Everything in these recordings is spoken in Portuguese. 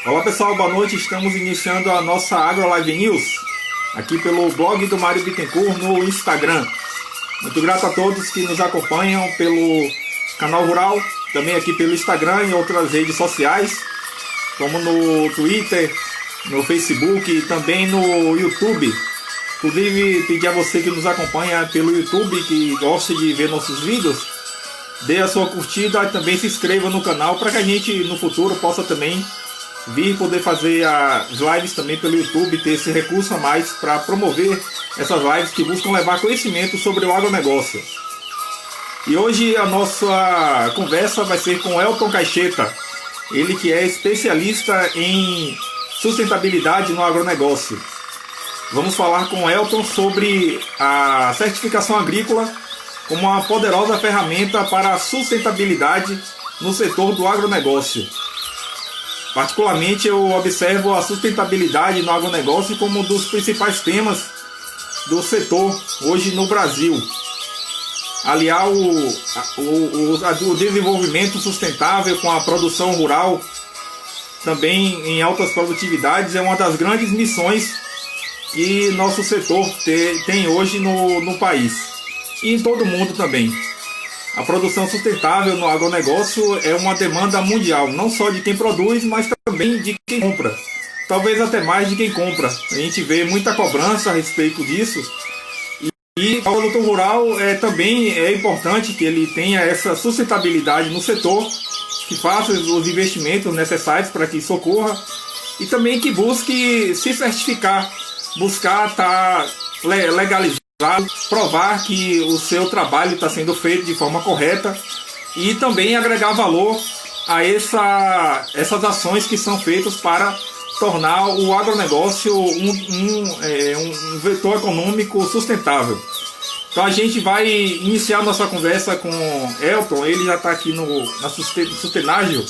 Olá pessoal, boa noite. Estamos iniciando a nossa AgroLive News aqui pelo blog do Mário Bittencourt no Instagram. Muito grato a todos que nos acompanham pelo canal Rural, também aqui pelo Instagram e outras redes sociais, como no Twitter, no Facebook e também no YouTube. Inclusive, pedir a você que nos acompanha pelo YouTube, que gosta de ver nossos vídeos, dê a sua curtida e também se inscreva no canal para que a gente no futuro possa também vir poder fazer as lives também pelo YouTube, ter esse recurso a mais para promover essas lives que buscam levar conhecimento sobre o agronegócio. E hoje a nossa conversa vai ser com Elton Caixeta, ele que é especialista em sustentabilidade no agronegócio. Vamos falar com Elton sobre a certificação agrícola como uma poderosa ferramenta para a sustentabilidade no setor do agronegócio. Particularmente, eu observo a sustentabilidade no agronegócio como um dos principais temas do setor hoje no Brasil. Aliar o desenvolvimento sustentável com a produção rural, também em altas produtividades, é uma das grandes missões que nosso setor tem hoje no país e em todo o mundo também. A produção sustentável no agronegócio é uma demanda mundial, não só de quem produz, mas também de quem compra. Talvez até mais de quem compra. A gente vê muita cobrança a respeito disso. E o produtor rural também é importante que ele tenha essa sustentabilidade no setor, que faça os investimentos necessários para que isso ocorra e também que busque se certificar, buscar estar legalizado, provar que o seu trabalho está sendo feito de forma correta e também agregar valor a essas ações que são feitas para tornar o agronegócio um vetor econômico sustentável. Então a gente vai iniciar nossa conversa com Elton, ele já está aqui na Sustenágil.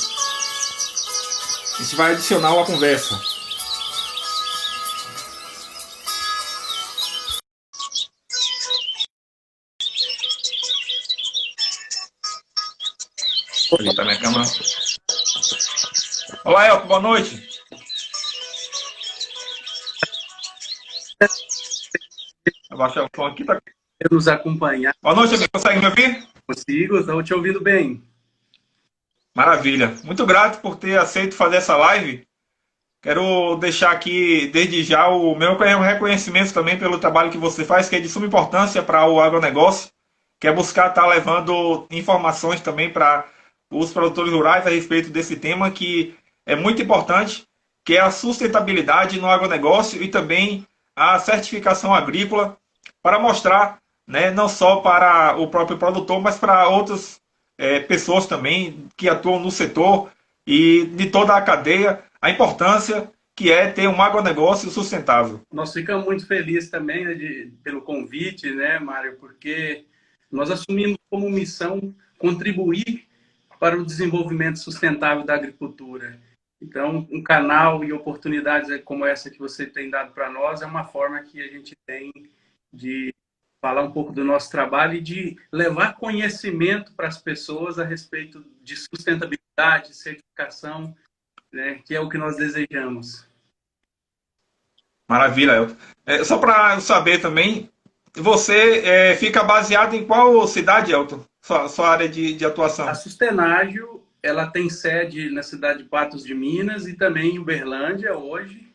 A gente vai adicionar a conversa. Tá minha câmera. Olá, Elton, boa noite. Abaixar o som aqui. Tá... Nos acompanhar. Boa noite, amigo. Consegue me ouvir? Consigo, estou te ouvindo bem. Maravilha. Muito grato por ter aceito fazer essa live. Quero deixar aqui, desde já, o meu reconhecimento também pelo trabalho que você faz, que é de suma importância para o agronegócio, que é buscar estar levando informações também para os produtores rurais a respeito desse tema que é muito importante, que é a sustentabilidade no agronegócio e também a certificação agrícola, para mostrar, né, não só para o próprio produtor, mas para outras pessoas também que atuam no setor e de toda a cadeia, a importância que é ter um agronegócio sustentável. Nós ficamos muito felizes também, né, pelo convite, né, Mário, porque nós assumimos como missão contribuir para o desenvolvimento sustentável da agricultura. Então, um canal e oportunidades como essa que você tem dado para nós é uma forma que a gente tem de falar um pouco do nosso trabalho e de levar conhecimento para as pessoas a respeito de sustentabilidade, certificação, né, que é o que nós desejamos. Maravilha, Elton. Só para saber também, você fica baseado em qual cidade, Elton? Sua área de atuação? A Sustenágil, ela tem sede na cidade de Patos de Minas e também em Uberlândia hoje.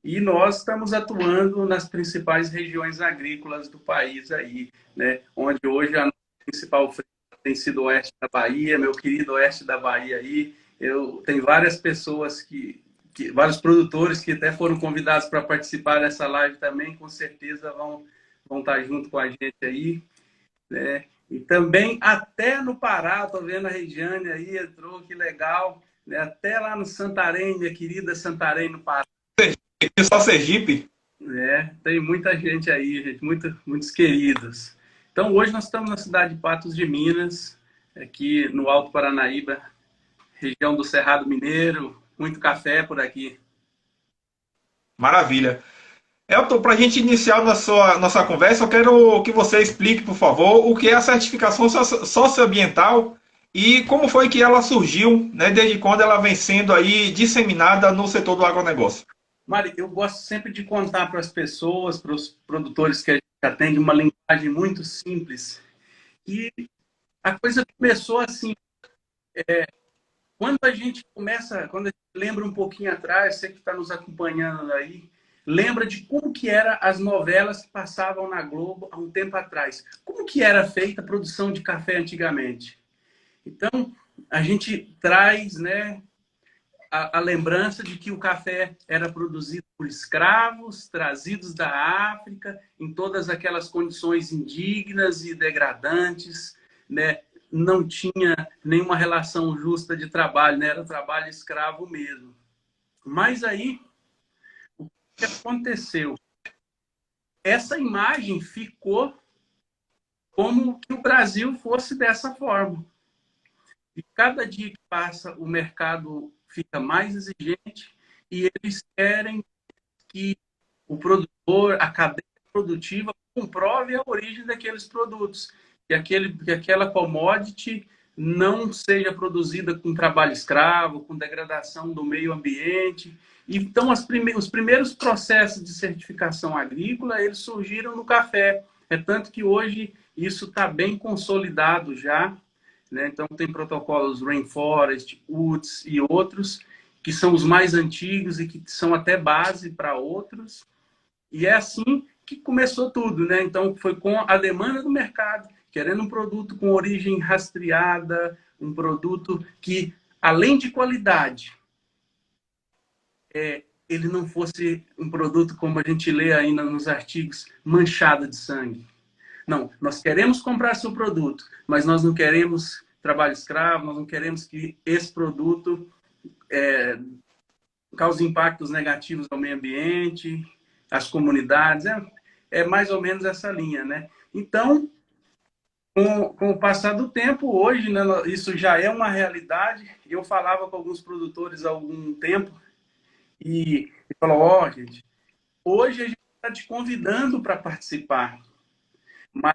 E nós estamos atuando nas principais regiões agrícolas do país aí, né? Onde hoje a principal frente tem sido o oeste da Bahia, meu querido oeste da Bahia aí. Tem várias pessoas vários produtores que até foram convidados para participar dessa live também, com certeza vão estar junto com a gente aí, né? E também até no Pará, estou vendo a Regiane aí, entrou, que legal, né? Até lá no Santarém, minha querida Santarém, no Pará. Só Sergipe? Tem muita gente aí, gente, muitos queridos. Então, hoje nós estamos na cidade de Patos de Minas, aqui no Alto Paranaíba, região do Cerrado Mineiro, muito café por aqui. Maravilha. Elton, para a gente iniciar nossa conversa, eu quero que você explique, por favor, o que é a certificação socioambiental E como foi que ela surgiu, né? Desde quando ela vem sendo aí disseminada no setor do agronegócio? Mari, eu gosto sempre de contar para as pessoas, para os produtores que a gente atende, uma linguagem muito simples. E a coisa começou assim, quando a gente lembra um pouquinho atrás, você que está nos acompanhando aí, lembra de como que eram as novelas que passavam na Globo há um tempo atrás. Como que era feita a produção de café antigamente? Então, a gente traz, né, a lembrança de que o café era produzido por escravos, trazidos da África, em todas aquelas condições indignas e degradantes, né? Não tinha nenhuma relação justa de trabalho, né? Era trabalho escravo mesmo. Mas aí, o que aconteceu? Essa imagem ficou como que o Brasil fosse dessa forma. E cada dia que passa, o mercado fica mais exigente e eles querem que o produtor, a cadeia produtiva, comprove a origem daqueles produtos. Que aquela commodity não seja produzida com trabalho escravo, com degradação do meio ambiente. Então, os primeiros processos de certificação agrícola, eles surgiram no café. É tanto que hoje isso está bem consolidado já, né? Então, tem protocolos Rainforest, UTZ e outros, que são os mais antigos e que são até base para outros. E é assim que começou tudo, né? Então, foi com a demanda do mercado, querendo um produto com origem rastreada, um produto que, além de qualidade, ele não fosse um produto, como a gente lê ainda nos artigos, manchado de sangue. Não, nós queremos comprar seu produto, mas nós não queremos trabalho escravo, nós não queremos que esse produto cause impactos negativos ao meio ambiente, às comunidades. É mais ou menos essa linha, né? Então, com o passar do tempo, hoje, né, isso já é uma realidade. Eu falava com alguns produtores há algum tempo e falou, ó, gente, hoje a gente está te convidando para participar, mas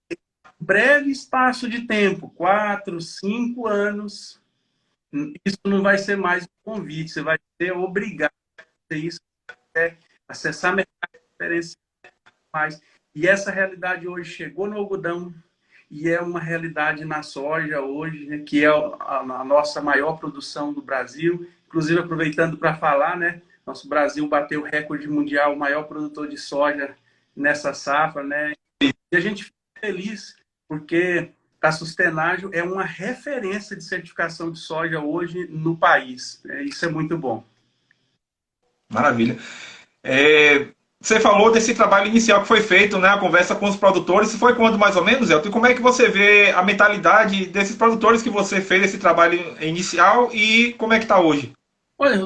em breve espaço de tempo, 4, 5 anos, isso não vai ser mais um convite, você vai ser obrigado a fazer isso, acessar mercado diferenciado mais. E essa realidade hoje chegou no algodão e é uma realidade na soja hoje, né, que é a nossa maior produção do Brasil. Inclusive, aproveitando para falar, né, nosso Brasil bateu o recorde mundial, o maior produtor de soja nessa safra, né? E a gente fica feliz porque a Sustenágil é uma referência de certificação de soja hoje no país. Isso é muito bom. Maravilha. Você falou desse trabalho inicial que foi feito, né? A conversa com os produtores. Foi quando mais ou menos, Elton? E como é que você vê a mentalidade desses produtores que você fez esse trabalho inicial e como é que está hoje? Olha,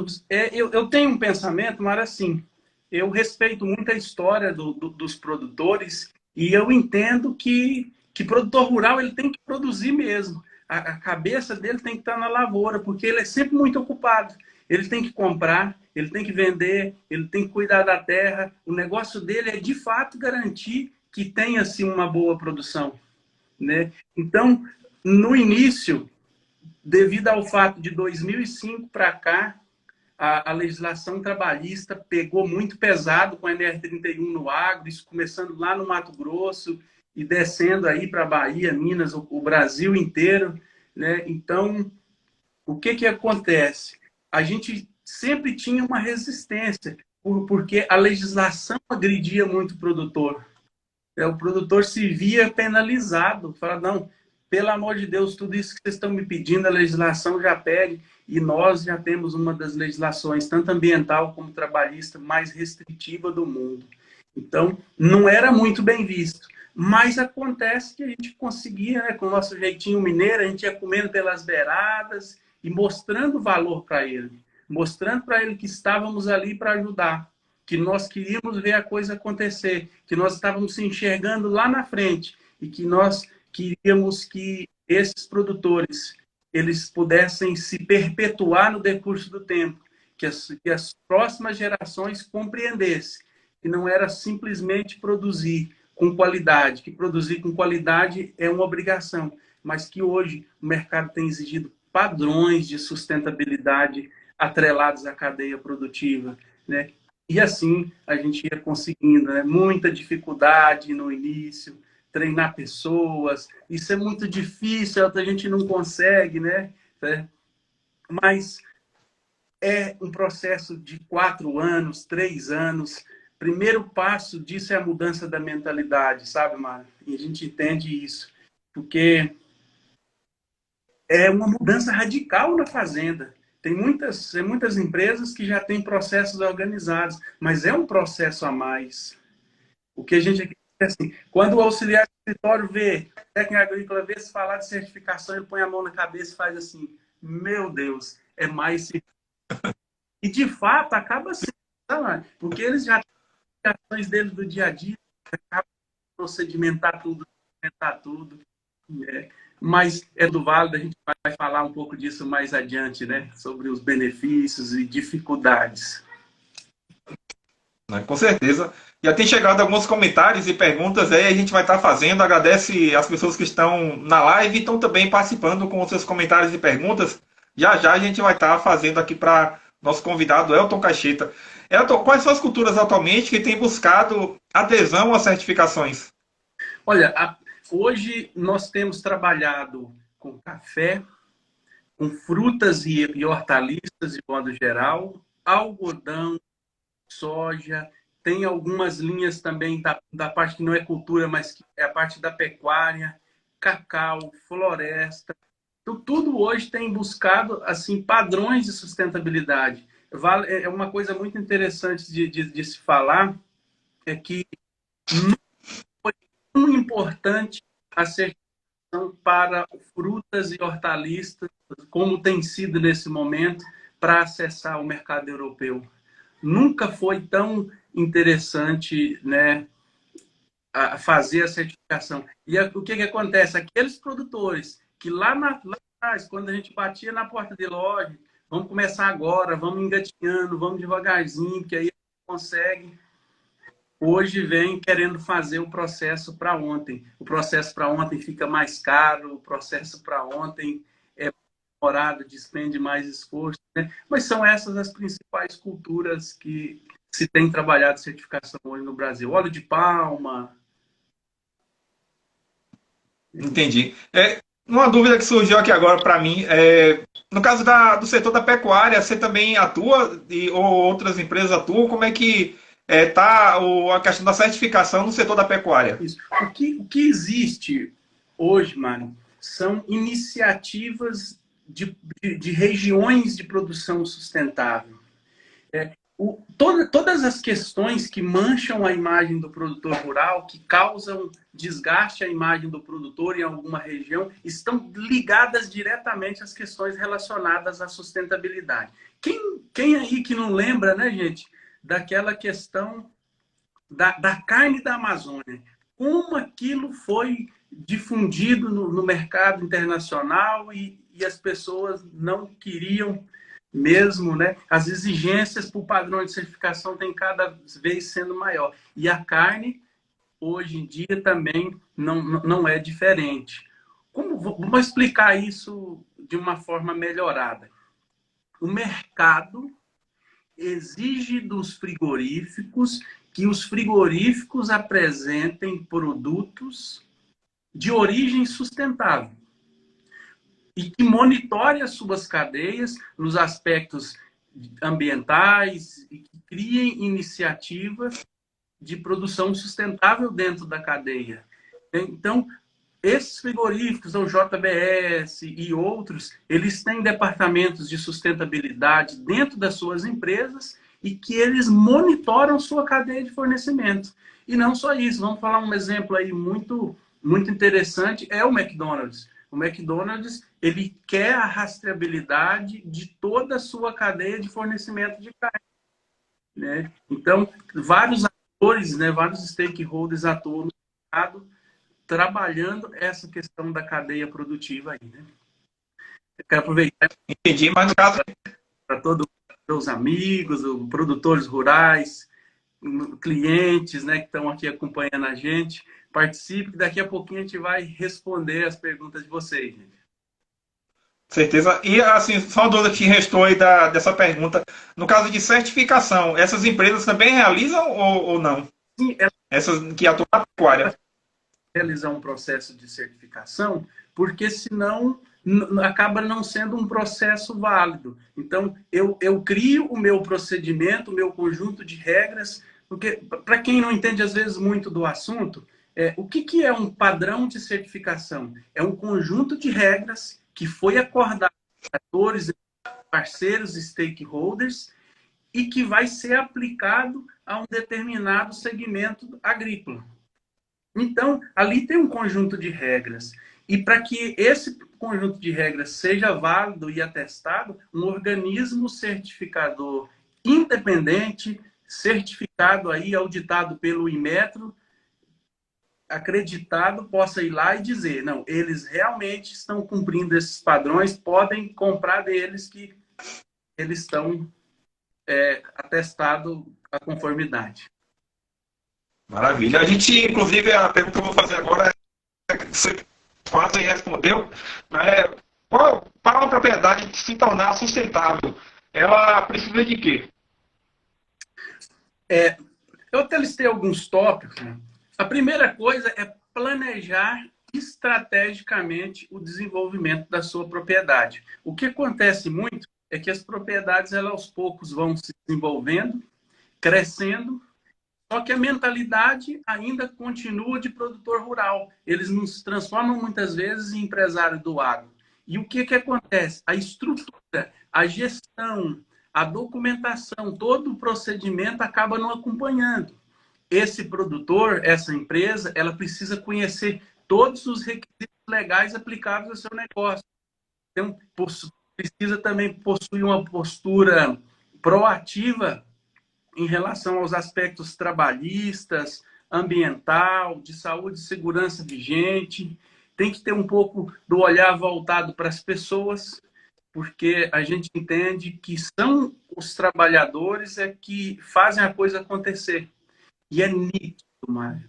eu tenho um pensamento, mas assim, eu respeito muito a história dos produtores e eu entendo que produtor rural ele tem que produzir mesmo. A cabeça dele tem que estar na lavoura, porque ele é sempre muito ocupado. Ele tem que comprar, ele tem que vender, ele tem que cuidar da terra. O negócio dele é, de fato, garantir que tenha assim, uma boa produção, né? Então, no início, devido ao fato de 2005 para cá, a legislação trabalhista pegou muito pesado com a NR31 no agro, isso começando lá no Mato Grosso e descendo aí para Bahia, Minas, o Brasil inteiro, né? Então, o que acontece? A gente sempre tinha uma resistência, porque a legislação agredia muito o produtor. O produtor se via penalizado, fala, não, pelo amor de Deus, tudo isso que vocês estão me pedindo, a legislação já pede, e nós já temos uma das legislações, tanto ambiental como trabalhista, mais restritiva do mundo. Então, não era muito bem visto. Mas acontece que a gente conseguia, né, com o nosso jeitinho mineiro, a gente ia comendo pelas beiradas e mostrando valor para ele. Mostrando para ele que estávamos ali para ajudar, que nós queríamos ver a coisa acontecer, que nós estávamos se enxergando lá na frente e que nós queríamos que esses produtores eles pudessem se perpetuar no decurso do tempo, que as próximas gerações compreendessem que não era simplesmente produzir com qualidade, que produzir com qualidade é uma obrigação, mas que hoje o mercado tem exigido padrões de sustentabilidade atrelados à cadeia produtiva, né? E assim a gente ia conseguindo, né? Muita dificuldade no início, treinar pessoas, isso é muito difícil, a gente não consegue, né? Mas é um processo de 4 anos, 3 anos. Primeiro passo disso é a mudança da mentalidade, sabe, Mário? E a gente entende isso, porque é uma mudança radical na fazenda. Tem muitas empresas que já têm processos organizados, mas é um processo a mais. O que a gente aqui é assim, quando o auxiliar de escritório vê, o técnico agrícola vê se falar de certificação, ele põe a mão na cabeça e faz assim, meu Deus, é mais. E de fato acaba sendo, tá? Porque eles já têm as ações deles do dia a dia, acaba de procedimentar tudo, documentar tudo. Né? Mas é do válido, a gente vai falar um pouco disso mais adiante, né? Sobre os benefícios e dificuldades. Com certeza. Já tem chegado alguns comentários e perguntas aí, a gente vai estar fazendo. Agradece as pessoas que estão na live e estão também participando com os seus comentários e perguntas. Já já a gente vai estar fazendo aqui para nosso convidado Elton Caixeta. Elton, quais são as culturas atualmente que têm buscado adesão às certificações? Olha, hoje nós temos trabalhado com café, com frutas e hortaliças de modo geral, algodão, soja, tem algumas linhas também da parte que não é cultura, mas que é a parte da pecuária, cacau, floresta. Então, tudo hoje tem buscado assim padrões de sustentabilidade. É uma coisa muito interessante de se falar, é que não foi tão importante a certificação para frutas e hortaliças, como tem sido nesse momento, para acessar o mercado europeu. Nunca foi tão interessante, né, a fazer a certificação. E o que acontece? Aqueles produtores que lá atrás, quando a gente batia na porta de loja, vamos começar agora, vamos engatinhando, vamos devagarzinho, que aí a gente consegue. Hoje vem querendo fazer o processo para ontem. O processo para ontem fica mais caro, o processo para ontem é demorado, despende mais esforço, né? Mas são essas as principais culturas que se tem trabalhado certificação hoje no Brasil. Óleo de palma. Entendi. Uma dúvida que surgiu aqui agora para mim, no caso do setor da pecuária, você também atua ou outras empresas atuam? Como é que está a questão da certificação no setor da pecuária? Isso. O que existe hoje, Mário, são iniciativas de regiões de produção sustentável. Todas as questões que mancham a imagem do produtor rural, que causam desgaste à imagem do produtor em alguma região, estão ligadas diretamente às questões relacionadas à sustentabilidade. Quem aí que não lembra, né, gente, daquela questão da carne da Amazônia? Como aquilo foi difundido no mercado internacional e as pessoas não queriam mesmo, né? As exigências por padrão de certificação têm cada vez sendo maior. E a carne, hoje em dia, também não é diferente. Vamos explicar isso de uma forma melhorada. O mercado exige dos frigoríficos que os frigoríficos apresentem produtos de origem sustentável e que monitore as suas cadeias nos aspectos ambientais e que criem iniciativas de produção sustentável dentro da cadeia. Então, esses frigoríficos, o JBS e outros, eles têm departamentos de sustentabilidade dentro das suas empresas e que eles monitoram sua cadeia de fornecimento. E não só isso, vamos falar um exemplo aí muito, muito interessante, é o McDonald's. O McDonald's, ele quer a rastreabilidade de toda a sua cadeia de fornecimento de carne. Né? Então, vários atores, né, vários stakeholders atuam no mercado trabalhando essa questão da cadeia produtiva aí, né? Eu quero aproveitar. Entendi, mas no caso para todos os meus amigos, os produtores rurais, clientes, né, que estão aqui acompanhando a gente. Participe, que daqui a pouquinho a gente vai responder as perguntas de vocês, gente. Certeza. E, assim, só uma dúvida que restou aí dessa pergunta. No caso de certificação, essas empresas também realizam ou não? Sim, ela Essas que atuam na pecuária. realizar um processo de certificação, porque senão acaba não sendo um processo válido. Então, eu crio o meu procedimento, o meu conjunto de regras, porque, para quem não entende, às vezes, muito do assunto, o que é um padrão de certificação? É um conjunto de regras que foi acordado com atores, parceiros, stakeholders, e que vai ser aplicado a um determinado segmento agrícola. Então, ali tem um conjunto de regras. E para que esse conjunto de regras seja válido e atestado, um organismo certificador independente, certificado aí, auditado pelo Inmetro, acreditado, possa ir lá e dizer, não, eles realmente estão cumprindo esses padrões, podem comprar deles que eles estão atestado a conformidade. Maravilha. A gente, inclusive, a pergunta que eu vou fazer agora é que você quase respondeu, né? Para uma propriedade se tornar sustentável, ela precisa de quê? Eu até listei alguns tópicos. Né? A primeira coisa é planejar estrategicamente o desenvolvimento da sua propriedade. O que acontece muito é que as propriedades, elas, aos poucos, vão se desenvolvendo, crescendo, só que a mentalidade ainda continua de produtor rural. Eles nos transformam muitas vezes em empresário do agro. E o que acontece? A estrutura, a gestão, a documentação, todo o procedimento acaba não acompanhando. Esse produtor, essa empresa, ela precisa conhecer todos os requisitos legais aplicáveis ao seu negócio. Então, precisa também possuir uma postura proativa em relação aos aspectos trabalhistas, ambiental, de saúde e segurança vigente. Tem que ter um pouco do olhar voltado para as pessoas, porque a gente entende que são os trabalhadores que fazem a coisa acontecer. E é nítido, Mário,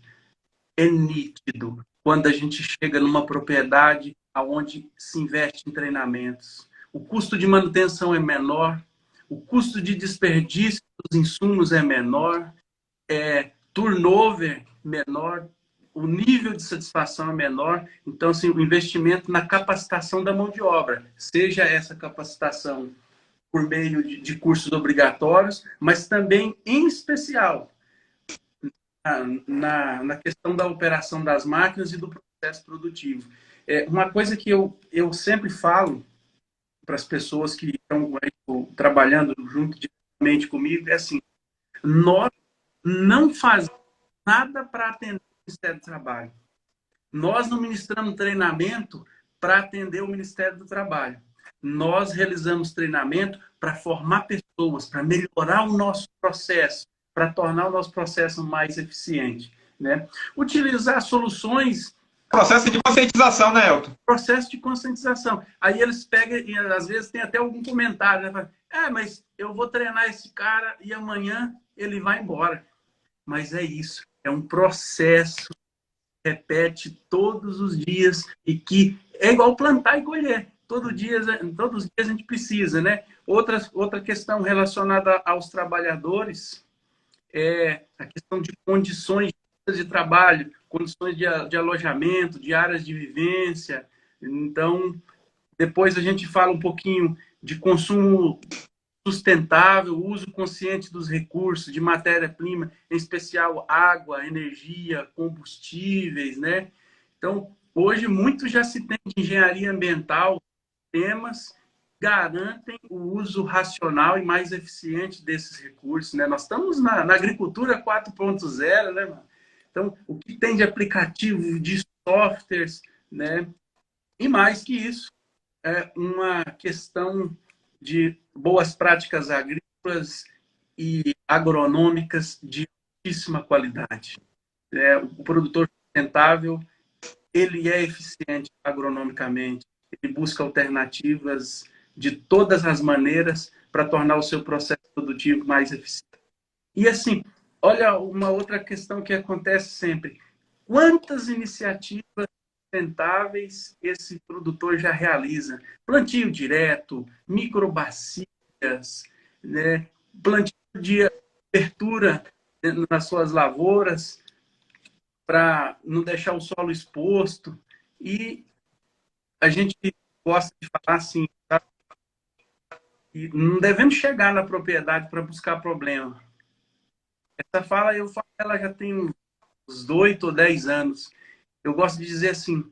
é nítido quando a gente chega numa propriedade onde se investe em treinamentos. O custo de manutenção é menor, o custo de desperdício dos insumos é menor, turnover menor, o nível de satisfação é menor. Então, assim, o investimento na capacitação da mão de obra, seja essa capacitação por meio de cursos obrigatórios, mas também, em especial, na questão da operação das máquinas e do processo produtivo. Uma coisa que eu sempre falo para as pessoas que estão trabalhando junto diretamente comigo é assim: nós não fazemos nada para atender o Ministério do Trabalho. Nós não ministramos treinamento para atender o Ministério do Trabalho. Nós realizamos treinamento para formar pessoas, para melhorar o nosso processo, para tornar o nosso processo mais eficiente. Né? Utilizar soluções... Processo de conscientização, né, Elton? Processo de conscientização. Aí eles pegam, e às vezes tem até algum comentário, né? Mas eu vou treinar esse cara e amanhã ele vai embora. Mas é isso, é um processo, repete todos os dias e que é igual plantar e colher. Todos os dias a gente precisa, né? Outra questão relacionada aos trabalhadores é a questão de condições de trabalho, condições de alojamento, de áreas de vivência. Então, depois a gente fala um pouquinho de consumo sustentável, uso consciente dos recursos, de matéria-prima, em especial água, energia, combustíveis, né? Então, hoje muito já se tem de engenharia ambiental, temas garantem o uso racional e mais eficiente desses recursos, né? Nós estamos na agricultura 4.0, né, mano? Então, o que tem de aplicativo, de softwares, né? E mais que isso, é uma questão de boas práticas agrícolas e agronômicas de altíssima qualidade. O produtor sustentável, ele é eficiente agronomicamente, ele busca alternativas de todas as maneiras para tornar o seu processo produtivo mais eficiente. E assim, Olha, uma outra questão que acontece sempre. Quantas iniciativas sustentáveis esse produtor já realiza? Plantio direto, microbacias, né? Plantio de abertura nas suas lavouras para não deixar o solo exposto. E a gente gosta de falar assim, sabe? E não devemos chegar na propriedade para buscar problema. Essa fala, eu falo, ela já tem uns 8 ou 10 anos. Eu gosto de dizer assim,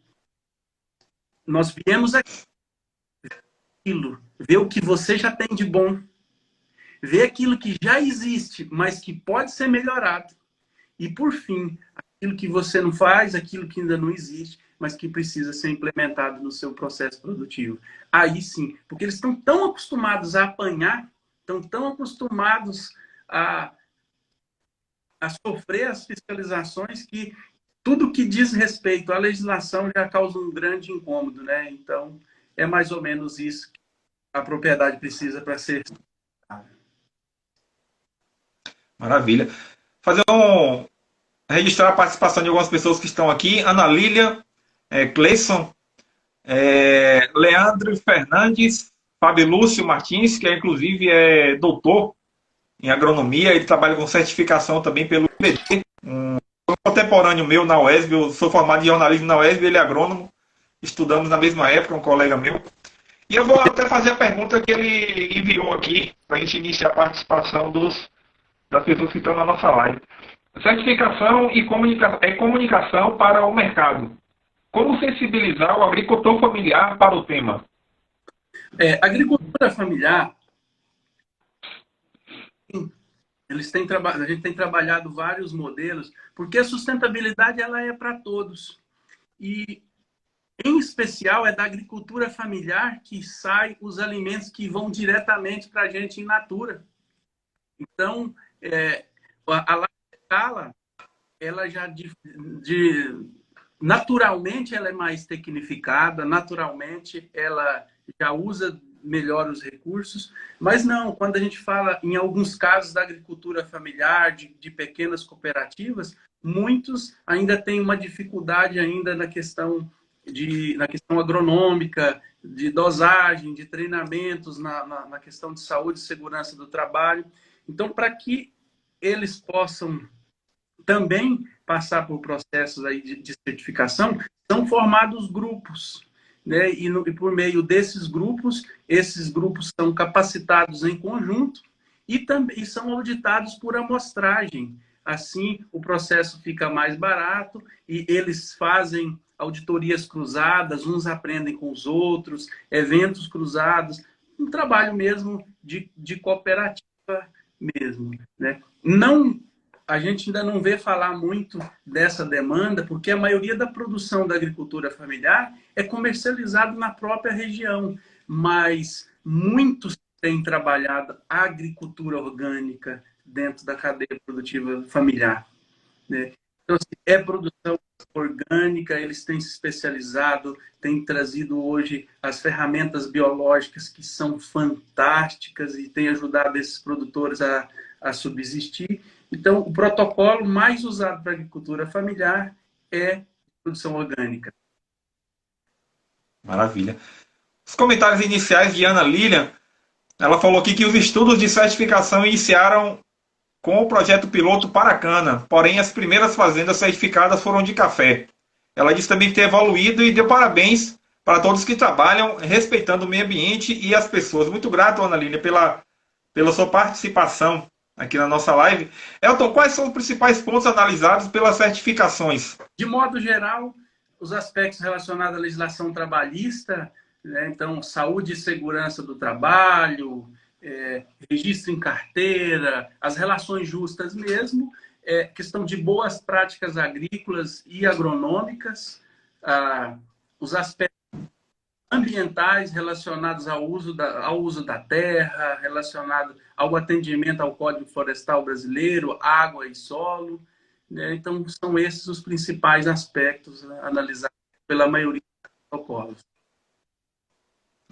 nós viemos aquilo, ver o que você já tem de bom, ver aquilo que já existe, mas que pode ser melhorado. E, por fim, aquilo que você não faz, aquilo que ainda não existe, mas que precisa ser implementado no seu processo produtivo. Aí sim, porque eles estão tão acostumados a apanhar, estão tão acostumados a, a sofrer as fiscalizações que tudo que diz respeito à legislação já causa um grande incômodo, né? Então, é mais ou menos isso que a propriedade precisa para ser. Maravilha. Fazer um registrar a participação de algumas pessoas que estão aqui. Ana Lília, Cleison, Leandro Fernandes, Fábio Lúcio Martins, que inclusive é doutor em agronomia, ele trabalha com certificação também pelo IBD, um contemporâneo meu na UESB, eu sou formado em jornalismo na UESB, ele é agrônomo, estudamos na mesma época, um colega meu. E eu vou até fazer a pergunta que ele enviou aqui, para a gente iniciar a participação das pessoas que estão na nossa live. Certificação e comunicação para o mercado. Como sensibilizar o agricultor familiar para o tema? Agricultura familiar, a gente tem trabalhado vários modelos, porque a sustentabilidade ela é para todos. E, em especial, é da agricultura familiar que saem os alimentos que vão diretamente para a gente in natura. Então, a larga escala, ela já naturalmente ela é mais tecnificada, naturalmente ela já usa melhor os recursos, mas não, quando a gente fala em alguns casos da agricultura familiar, de pequenas cooperativas, muitos ainda têm uma dificuldade ainda na questão agronômica, de dosagem, de treinamentos na questão de saúde e segurança do trabalho. Então, para que eles possam também passar por processos aí de certificação, são formados grupos, né? E por meio desses grupos, esses grupos são capacitados em conjunto e também são auditados por amostragem. Assim, o processo fica mais barato e eles fazem auditorias cruzadas, uns aprendem com os outros, eventos cruzados, um trabalho mesmo de cooperativa mesmo, né? Não, a gente ainda não vê falar muito dessa demanda, porque a maioria da produção da agricultura familiar é comercializado na própria região, mas muitos têm trabalhado a agricultura orgânica dentro da cadeia produtiva familiar, né? Então, assim, é produção orgânica, eles têm se especializado, têm trazido hoje as ferramentas biológicas que são fantásticas e têm ajudado esses produtores a subsistir. Então, o protocolo mais usado para a agricultura familiar é produção orgânica. Maravilha. Os comentários iniciais de Ana Lilian, ela falou aqui que os estudos de certificação iniciaram com o projeto piloto para a cana, porém as primeiras fazendas certificadas foram de café. Ela disse também que tem evoluído e deu parabéns para todos que trabalham respeitando o meio ambiente e as pessoas. Muito grato, Ana Lilian, pela sua participação aqui na nossa live. Elton, quais são os principais pontos analisados pelas certificações? De modo geral, os aspectos relacionados à legislação trabalhista, né? Então, saúde e segurança do trabalho, registro em carteira, as relações justas mesmo, questão de boas práticas agrícolas e agronômicas, os aspectos ambientais relacionados ao uso da terra, relacionado ao atendimento ao Código Florestal Brasileiro, água e solo, né? Então, são esses os principais aspectos, né, analisados pela maioria dos protocolos.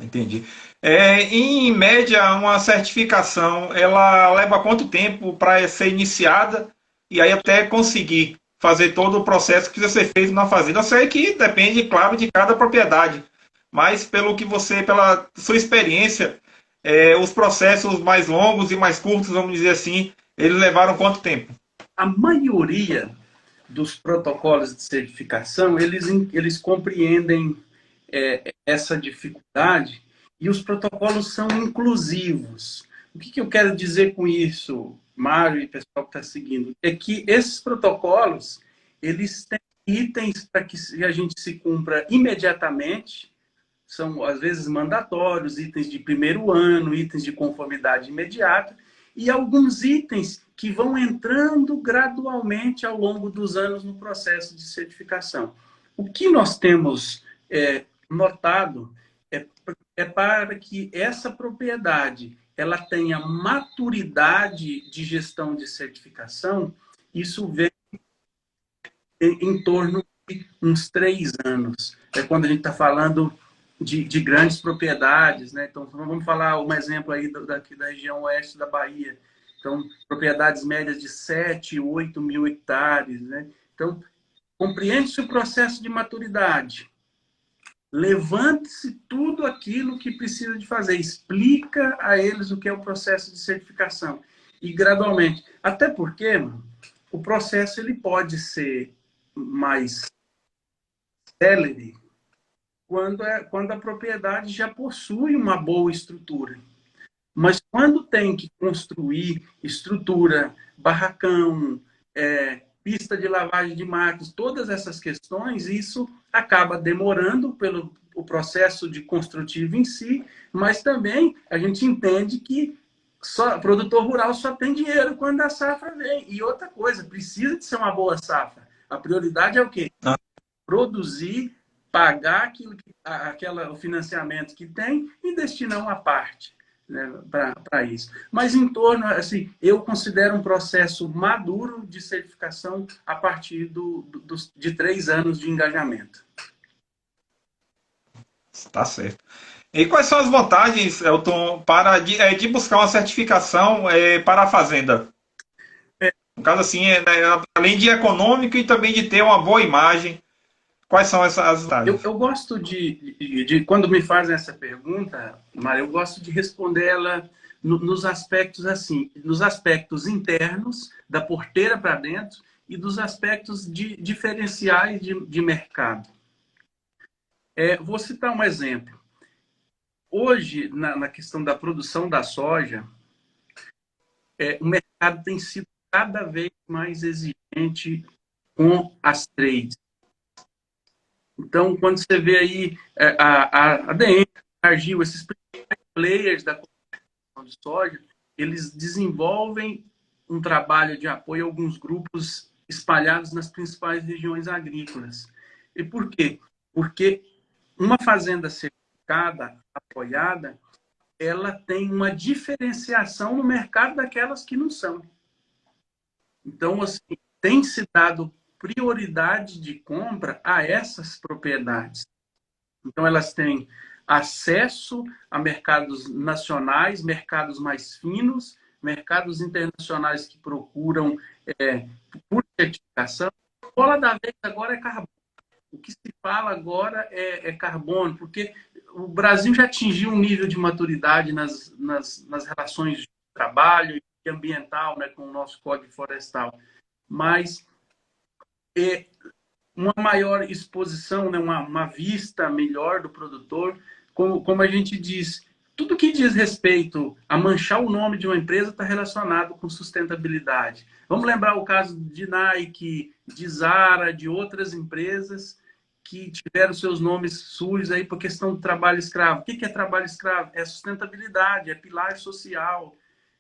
Entendi. Em média, uma certificação, ela leva quanto tempo para ser iniciada e aí até conseguir fazer todo o processo que precisa ser feito na fazenda. Eu sei que depende, claro, de cada propriedade, mas pelo que você, pela sua experiência, os processos mais longos e mais curtos, vamos dizer assim, eles levaram quanto tempo? A maioria dos protocolos de certificação, eles compreendem essa dificuldade e os protocolos são inclusivos. O que eu quero dizer com isso, Mário e pessoal que está seguindo? É que esses protocolos, eles têm itens para que a gente se cumpra imediatamente, são às vezes mandatórios, itens de primeiro ano, itens de conformidade imediata, e alguns itens que vão entrando gradualmente ao longo dos anos no processo de certificação. O que nós temos notado é para que essa propriedade ela tenha maturidade de gestão de certificação, isso vem em torno de uns 3 anos. É quando a gente está falando de grandes propriedades, né? Então, vamos falar um exemplo aí daqui da região oeste da Bahia. Então, propriedades médias de 7, 8 mil hectares, né? Então, compreende-se o processo de maturidade. Levante-se tudo aquilo que precisa de fazer. Explica a eles o que é o processo de certificação. E gradualmente. Até porque, mano, o processo ele pode ser mais célere quando a propriedade já possui uma boa estrutura. Mas quando tem que construir estrutura, barracão, pista de lavagem de máquinas, todas essas questões, isso acaba demorando pelo o processo de construtivo em si, mas também a gente entende que produtor rural só tem dinheiro quando a safra vem. E outra coisa, precisa de ser uma boa safra. A prioridade é o quê? Produzir, pagar o financiamento que tem e destinar uma parte, né, para isso. Mas em torno, assim, eu considero um processo maduro de certificação a partir de 3 anos de engajamento. Tá certo. E quais são as vantagens, Elton, de buscar uma certificação para a fazenda? No caso, assim, além de econômico e também de ter uma boa imagem, quais são as vantagens? Eu gosto quando me fazem essa pergunta, Mário, eu gosto de responder ela nos aspectos assim, nos aspectos internos, da porteira para dentro, e dos aspectos diferenciais de mercado. Vou citar um exemplo. Hoje, na questão da produção da soja, o mercado tem sido cada vez mais exigente com as trades. Então, quando você vê aí a ADM, a Argil, esses players da produção de soja, eles desenvolvem um trabalho de apoio a alguns grupos espalhados nas principais regiões agrícolas. E por quê? Porque uma fazenda certificada, apoiada, ela tem uma diferenciação no mercado daquelas que não são. Então, assim, tem se dado prioridade de compra a essas propriedades. Então, elas têm acesso a mercados nacionais, mercados mais finos, mercados internacionais que procuram por certificação. A bola da vez agora é carbono. O que se fala agora é carbono, porque o Brasil já atingiu um nível de maturidade nas relações de trabalho e ambiental, né, com o nosso Código Florestal. Mas uma maior exposição, né, uma vista melhor do produtor, como a gente diz, tudo que diz respeito a manchar o nome de uma empresa está relacionado com sustentabilidade. Vamos lembrar o caso de Nike, de Zara, de outras empresas que tiveram seus nomes sujos aí por questão do trabalho escravo. O que é trabalho escravo? É sustentabilidade, é pilar social.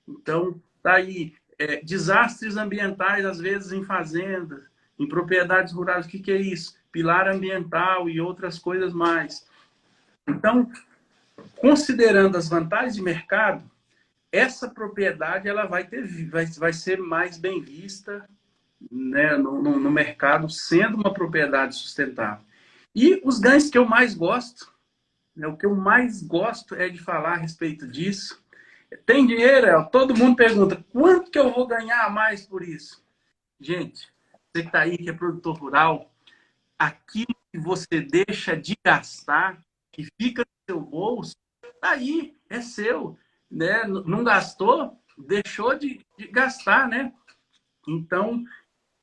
Então, tá aí. Desastres ambientais, às vezes, em fazendas, em propriedades rurais. O que é isso? Pilar ambiental e outras coisas mais. Então, considerando as vantagens de mercado, essa propriedade ela vai ser mais bem vista, né, no mercado, sendo uma propriedade sustentável. E os ganhos que eu mais gosto, né, o que eu mais gosto é de falar a respeito disso. Tem dinheiro? Todo mundo pergunta, quanto que eu vou ganhar a mais por isso? Gente, você que está aí, que é produtor rural, aquilo que você deixa de gastar, que fica no seu bolso, tá aí, é seu. Né? Não gastou, deixou de gastar, né? Então,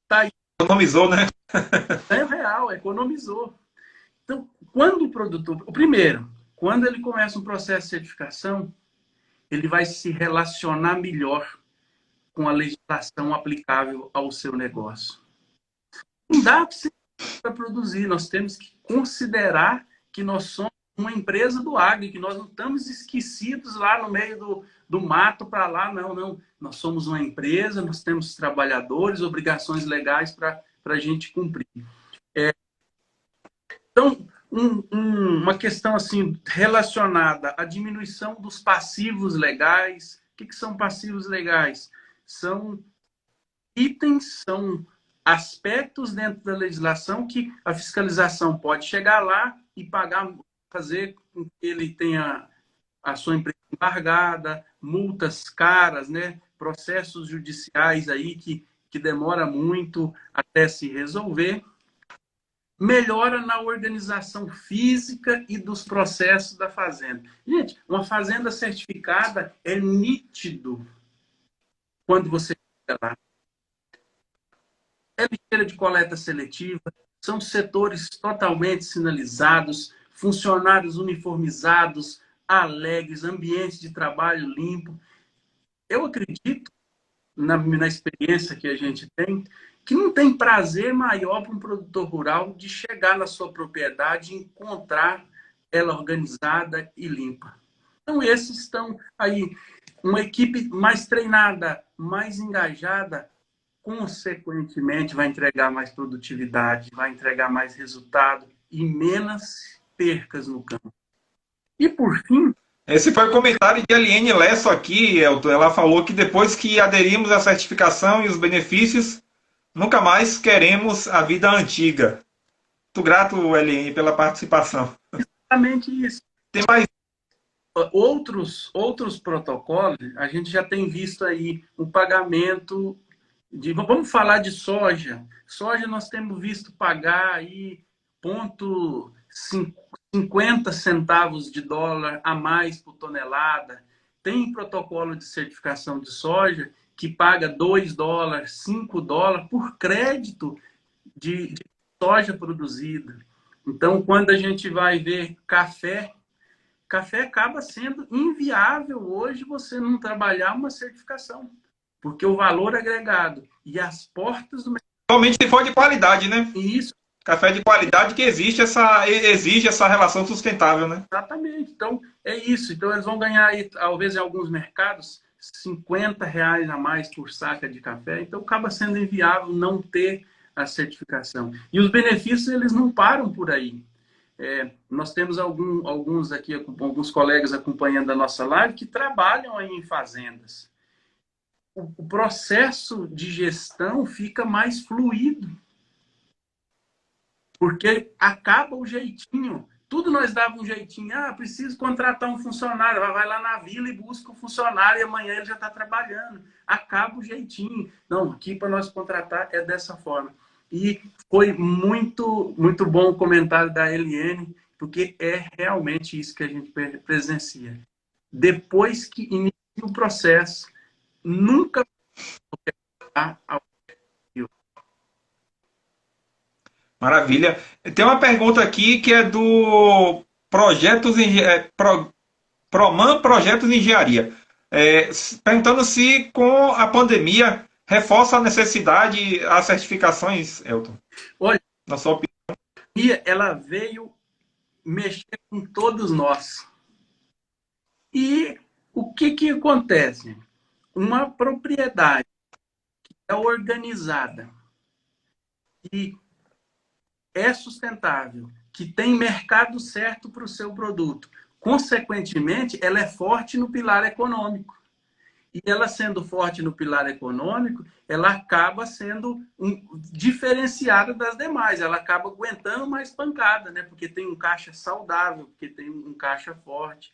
tá aí, Economizou, né? ganho real, economizou. Então, quando o produtor... O primeiro, quando ele começa um processo de certificação, ele vai se relacionar melhor com a legislação aplicável ao seu negócio. Não dá para produzir, nós temos que considerar que nós somos uma empresa do agro, que nós não estamos esquecidos lá no meio do mato para lá, não, não. Nós somos uma empresa, nós temos trabalhadores, obrigações legais para a gente cumprir. Então, uma questão assim relacionada à diminuição dos passivos legais. O que são passivos legais? São itens, são aspectos dentro da legislação que a fiscalização pode chegar lá e pagar, fazer com que ele tenha a sua empresa embargada, multas caras, né? Processos judiciais aí que demora muito até se resolver. Melhora na organização física e dos processos da fazenda. Gente, uma fazenda certificada é nítido quando você chega lá. É lixeira de coleta seletiva, são setores totalmente sinalizados, funcionários uniformizados, alegres, ambiente de trabalho limpo. Eu acredito, na experiência que a gente tem, que não tem prazer maior para um produtor rural de chegar na sua propriedade e encontrar ela organizada e limpa. Então, esses estão aí. Uma equipe mais treinada, mais engajada, consequentemente, vai entregar mais produtividade, vai entregar mais resultado e menos percas no campo. E, por fim... Esse foi o comentário de Eliane Lesso aqui, Elton. Ela falou que depois que aderimos à certificação e os benefícios, nunca mais queremos a vida antiga. Muito grato, Eliane, pela participação. Exatamente isso. Tem mais... Outros protocolos, a gente já tem visto aí o pagamento de... Vamos falar de soja. Soja nós temos visto pagar aí 0,50 centavos de dólar a mais por tonelada. Tem protocolo de certificação de soja que paga 2 dólares, 5 dólares por crédito de soja produzida. Então, quando a gente vai ver café acaba sendo inviável hoje você não trabalhar uma certificação, porque o valor agregado e as portas do mercado... Somente se for de qualidade, né? Isso. Café de qualidade que exige essa relação sustentável, né? Exatamente. Então, é isso. Então, eles vão ganhar, talvez, em alguns mercados, R$ 50 a mais por saca de café. Então, acaba sendo inviável não ter a certificação. E os benefícios, eles não param por aí. Nós temos alguns aqui, alguns colegas acompanhando a nossa live que trabalham aí em fazendas. O processo de gestão fica mais fluido, porque acaba o jeitinho. Tudo nós dava um jeitinho. Preciso contratar um funcionário. Vai lá na vila e busca um funcionário e amanhã ele já está trabalhando. Acaba o jeitinho. Não, aqui para nós contratar é dessa forma. E foi muito, muito bom o comentário da Eliane, porque é realmente isso que a gente presencia. Depois que inicia o processo, nunca vai ao... Maravilha. Tem uma pergunta aqui que é do Proman Projetos de Engenharia. Perguntando se com a pandemia reforça a necessidade as certificações, Elton. Olha, na sua opinião. Ela veio mexer com todos nós. E o que acontece? Uma propriedade que é organizada, que é sustentável, que tem mercado certo para o seu produto, consequentemente, ela é forte no pilar econômico. E ela sendo forte no pilar econômico, ela acaba sendo diferenciada das demais. Ela acaba aguentando mais pancada, né? Porque tem um caixa saudável, porque tem um caixa forte.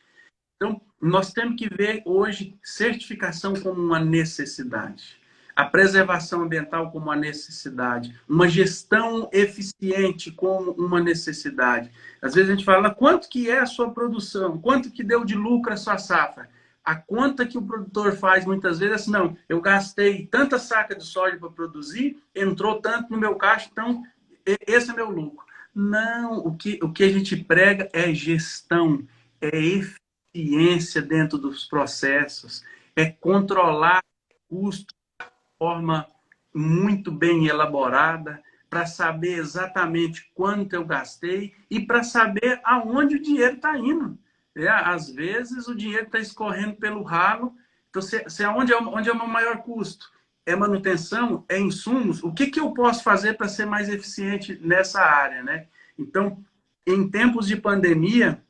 Então, nós temos que ver hoje certificação como uma necessidade. a preservação ambiental como uma necessidade, uma gestão eficiente como uma necessidade. Às vezes a gente fala, quanto que é a sua produção? Quanto que deu de lucro a sua safra? A conta que o produtor faz muitas vezes é assim, não, eu gastei tanta saca de soja para produzir, entrou tanto no meu caixa, então esse é meu lucro. Não, o que a gente prega é gestão, é eficiência dentro dos processos, é controlar custo de forma muito bem elaborada, para saber exatamente quanto eu gastei e para saber aonde o dinheiro está indo. Às vezes o dinheiro está escorrendo pelo ralo. Então, onde é o meu maior custo? É manutenção? É insumos? O que eu posso fazer para ser mais eficiente nessa área, né? Então, em tempos de pandemia,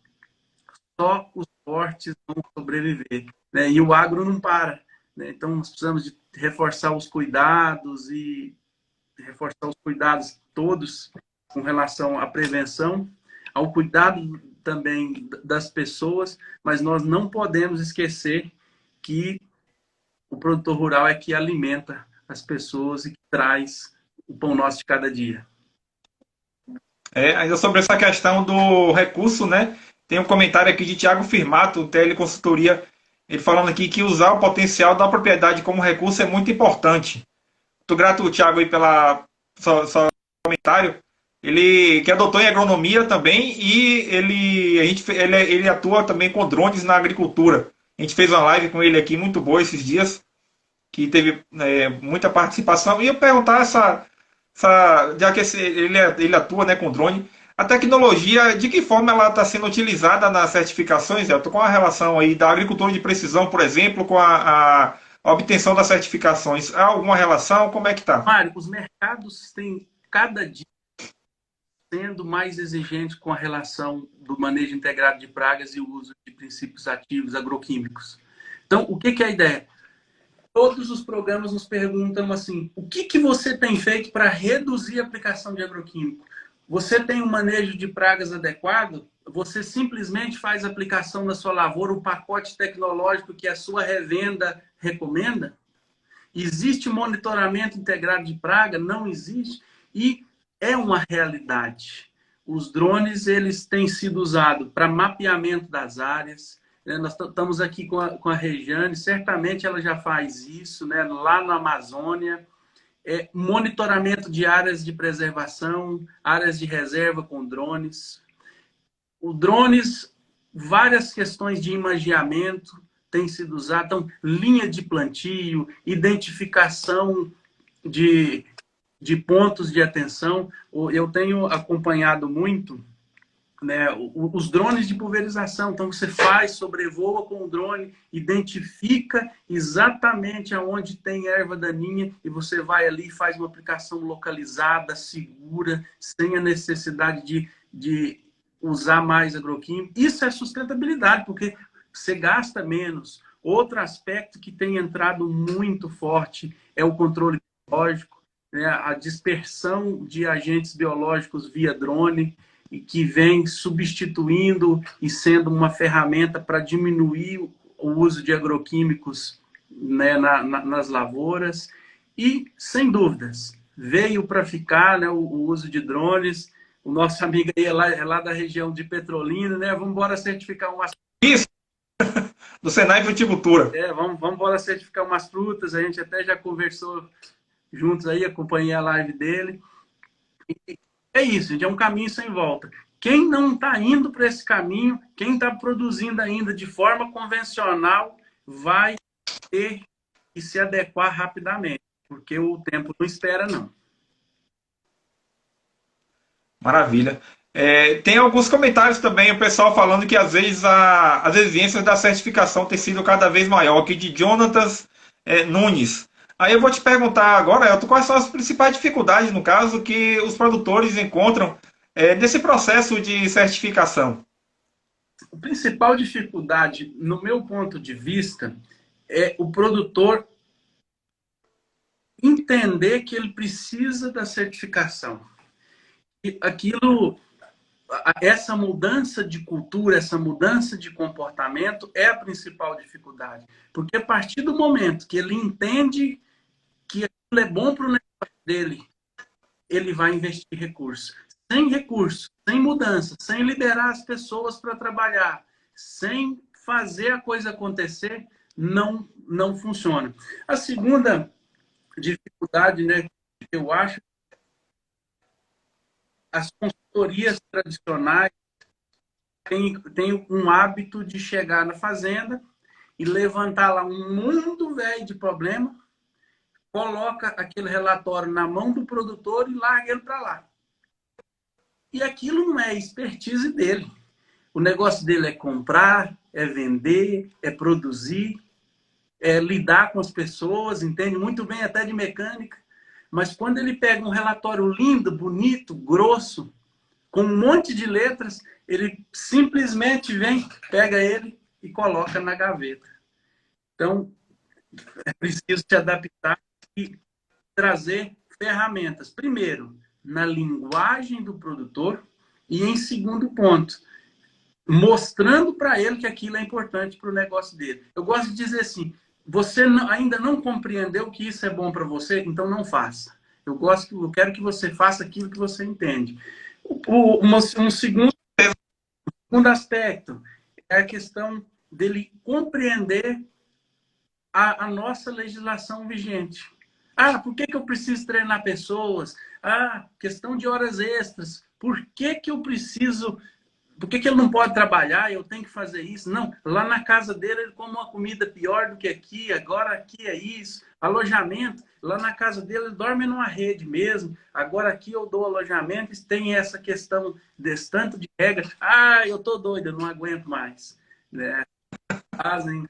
só os fortes vão sobreviver, né? E o agro não para, né? Então, nós precisamos de reforçar os cuidados e reforçar os cuidados todos com relação à prevenção, ao cuidado também das pessoas, mas nós não podemos esquecer que o produtor rural é que alimenta as pessoas e que traz o pão nosso de cada dia. Ainda sobre essa questão do recurso, né? Tem um comentário aqui de Tiago Firmato, TL Consultoria, ele falando aqui que usar o potencial da propriedade como recurso é muito importante. Muito grato, Tiago, aí pela seu comentário. Ele que é doutor em agronomia também e ele atua também com drones na agricultura. A gente fez uma live com ele aqui muito boa esses dias, que teve muita participação. E eu perguntar já que ele atua, né, com drone, a tecnologia, de que forma ela está sendo utilizada nas certificações, Elton? Com a relação aí da agricultura de precisão, por exemplo, com a obtenção das certificações. Há alguma relação? Como é que está? Mário, os mercados têm cada dia sendo mais exigentes com a relação do manejo integrado de pragas e o uso de princípios ativos agroquímicos. Então, o que é a ideia? Todos os programas nos perguntam assim, o que você tem feito para reduzir a aplicação de agroquímico? Você tem um manejo de pragas adequado? Você simplesmente faz a aplicação na sua lavoura, o pacote tecnológico que a sua revenda recomenda? Existe monitoramento integrado de praga? Não existe. E é uma realidade. Os drones eles têm sido usados para mapeamento das áreas. Nós estamos aqui com a Regiane, certamente ela já faz isso, né? Lá na Amazônia. Monitoramento de áreas de preservação, áreas de reserva com drones. O drones, várias questões de imageamento têm sido usadas. Então, linha de plantio, identificação de pontos de atenção. Eu tenho acompanhado muito, né, os drones de pulverização. Então, você sobrevoa com o drone, identifica exatamente aonde tem erva daninha e você vai ali e faz uma aplicação localizada, segura, sem a necessidade de usar mais agroquímico. Isso é sustentabilidade, porque você gasta menos. Outro aspecto que tem entrado muito forte é o controle biológico, né, a dispersão de agentes biológicos via drone, e que vem substituindo e sendo uma ferramenta para diminuir o uso de agroquímicos, né, nas lavouras. E, sem dúvidas, veio para ficar, né, o uso de drones. O nosso amigo aí é lá da região de Petrolina, né? Vamos embora certificar umas... Isso! Do Senai Fruticultura. Vamos embora certificar umas frutas. A gente até já conversou juntos aí, acompanhei a live dele. E é isso, gente, é um caminho sem volta. Quem não está indo para esse caminho, quem está produzindo ainda de forma convencional, vai ter que se adequar rapidamente, porque o tempo não espera, não. Maravilha. Tem alguns comentários também, o pessoal falando que às vezes as exigências da certificação têm sido cada vez maior, aqui de Jonatas Nunes. Aí eu vou te perguntar agora, Elton, quais são as principais dificuldades, no caso, que os produtores encontram nesse processo de certificação? A principal dificuldade, no meu ponto de vista, é o produtor entender que ele precisa da certificação. E essa mudança de cultura, essa mudança de comportamento é a principal dificuldade. Porque a partir do momento que ele entende que aquilo é bom para o negócio dele, ele vai investir recursos. Sem recursos, sem mudança, sem liderar as pessoas para trabalhar, sem fazer a coisa acontecer, não funciona. A segunda dificuldade, né, que eu acho, as consultorias tradicionais têm um hábito de chegar na fazenda e levantar lá um mundo velho de problema, coloca aquele relatório na mão do produtor e larga ele para lá. E aquilo não é expertise dele. O negócio dele é comprar, é vender, é produzir, é lidar com as pessoas, entende muito bem até de mecânica. Mas quando ele pega um relatório lindo, bonito, grosso, com um monte de letras, ele simplesmente vem, pega ele e coloca na gaveta. Então, é preciso se adaptar e trazer ferramentas. Primeiro, na linguagem do produtor e, em segundo ponto, mostrando para ele que aquilo é importante para o negócio dele. Eu gosto de dizer assim, você ainda não compreendeu que isso é bom para você, então não faça. Eu quero que você faça aquilo que você entende. Um segundo aspecto é a questão dele compreender a nossa legislação vigente. Ah, por que eu preciso treinar pessoas? Ah, questão de horas extras. Por que eu preciso... Por que ele não pode trabalhar? Eu tenho que fazer isso? Não, lá na casa dele ele come uma comida pior do que aqui. Agora aqui é isso. Alojamento, lá na casa dele ele dorme numa rede mesmo. Agora aqui eu dou alojamento e tem essa questão desse tanto de regras. Ah, eu tô doido, eu não aguento mais. Né? Fazem...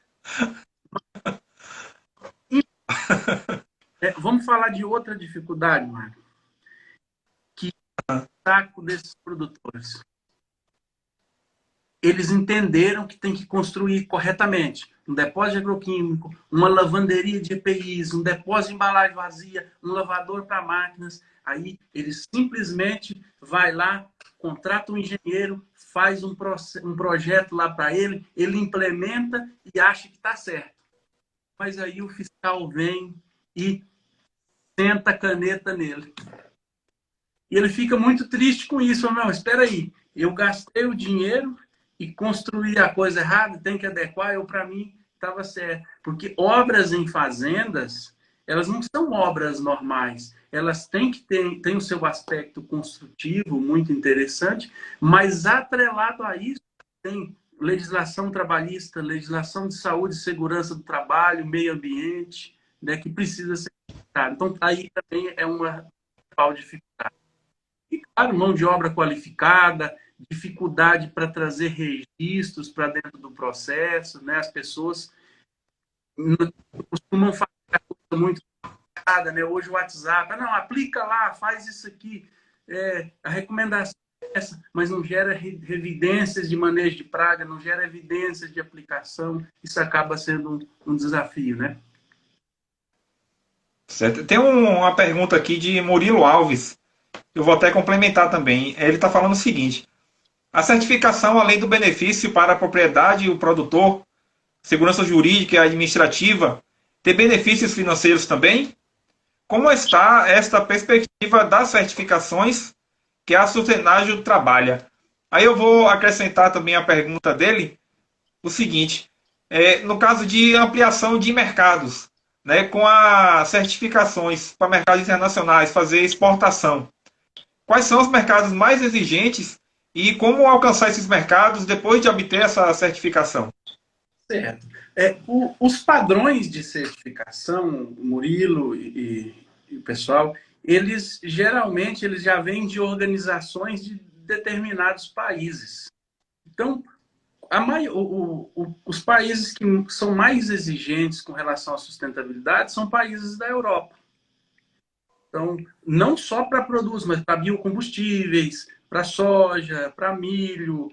Vamos falar de outra dificuldade, Marco, que é o saco desses produtores. Eles entenderam que tem que construir corretamente um depósito de agroquímico, uma lavanderia de EPIs, um depósito de embalagem vazia, um lavador para máquinas. Aí eles simplesmente vai lá, contrata um engenheiro, faz um projeto lá para ele, ele implementa e acha que está certo. Mas aí o fiscal vem e senta a caneta nele. E ele fica muito triste com isso. Não, espera aí, eu gastei o dinheiro e construir a coisa errada, tem que adequar, para mim estava certo. Porque obras em fazendas, elas não são obras normais. Elas têm que ter o seu aspecto construtivo, muito interessante, mas atrelado a isso, tem legislação trabalhista, legislação de saúde e segurança do trabalho, meio ambiente, né, que precisa ser respeitada. Então, aí também é uma principal dificuldade. E, claro, mão de obra qualificada, dificuldade para trazer registros para dentro do processo, né? As pessoas costumam fazer coisa muito complicada, né? Hoje o WhatsApp, não, aplica lá, faz isso aqui, a recomendação é essa, mas não gera evidências de manejo de praga, não gera evidências de aplicação, isso acaba sendo um desafio, né? Certo. Tem uma pergunta aqui de Murilo Alves, eu vou até complementar também. Ele está falando o seguinte: a certificação, além do benefício para a propriedade e o produtor, segurança jurídica e administrativa, tem benefícios financeiros também? Como está esta perspectiva das certificações que a Sustenagem trabalha? Aí eu vou acrescentar também a pergunta dele, o seguinte: no caso de ampliação de mercados, né, com as certificações para mercados internacionais, fazer exportação, quais são os mercados mais exigentes e como alcançar esses mercados depois de obter essa certificação? Certo. Os padrões de certificação, Murilo e o pessoal, eles geralmente já vêm de organizações de determinados países. Então, os países que são mais exigentes com relação à sustentabilidade são países da Europa. Então, não só para produtos, mas para biocombustíveis, para soja, para milho,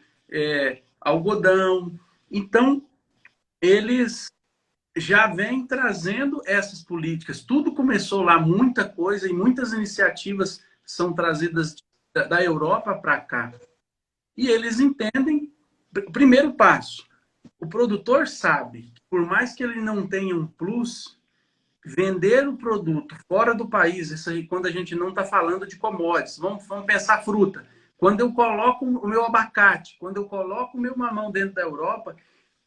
algodão. Então, eles já vêm trazendo essas políticas. Tudo começou lá, muita coisa, e muitas iniciativas são trazidas da Europa para cá. E eles entendem, primeiro passo, o produtor sabe que por mais que ele não tenha um plus, vender o produto fora do país, isso aí quando a gente não está falando de commodities, vamos pensar fruta. Quando eu coloco o meu abacate, quando eu coloco o meu mamão dentro da Europa,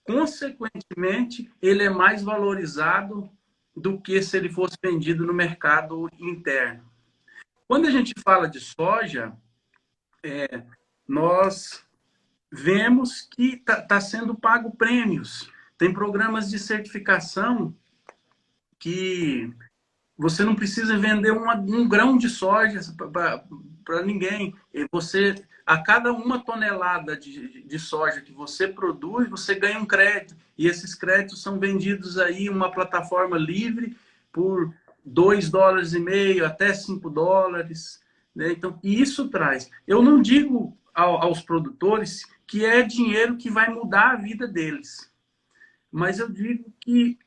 consequentemente, ele é mais valorizado do que se ele fosse vendido no mercado interno. Quando a gente fala de soja, nós vemos que está sendo pago prêmios. Tem programas de certificação que você não precisa vender um grão de soja para ninguém. Você, a cada uma tonelada de soja que você produz, você ganha um crédito. E esses créditos são vendidos aí em uma plataforma livre por US$ 2,50 até US$ 5. Né? Então, isso traz. Eu não digo aos produtores que é dinheiro que vai mudar a vida deles. Mas eu digo que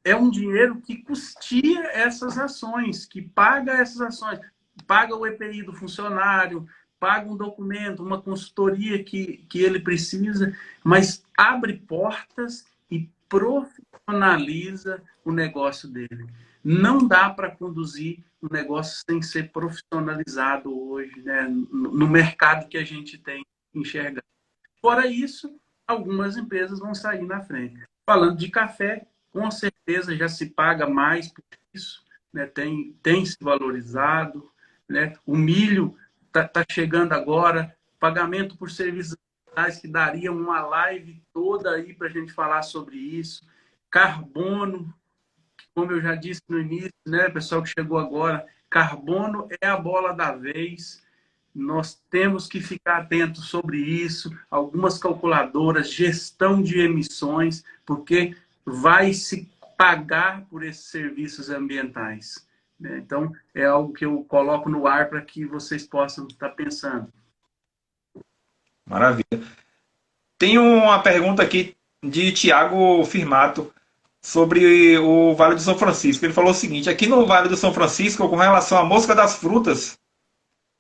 é um dinheiro que custeia essas ações, que paga essas ações, paga o EPI do funcionário, paga um documento, uma consultoria que ele precisa, mas abre portas e profissionaliza o negócio dele. Não dá para conduzir um negócio sem ser profissionalizado hoje, né, no mercado que a gente tem enxergado. Fora isso, algumas empresas vão sair na frente. Falando de café, com certeza já se paga mais por isso, né? Tem se valorizado, né? O milho está chegando agora, pagamento por serviços que daria uma live toda aí para a gente falar sobre isso. Carbono, como eu já disse no início, né, pessoal que chegou agora, carbono é a bola da vez. Nós temos que ficar atentos sobre isso, algumas calculadoras, gestão de emissões, porque vai se pagar por esses serviços ambientais. Né? Então, é algo que eu coloco no ar para que vocês possam estar pensando. Maravilha. Tem uma pergunta aqui de Tiago Firmato sobre o Vale do São Francisco. Ele falou o seguinte: aqui no Vale do São Francisco, com relação à mosca das frutas,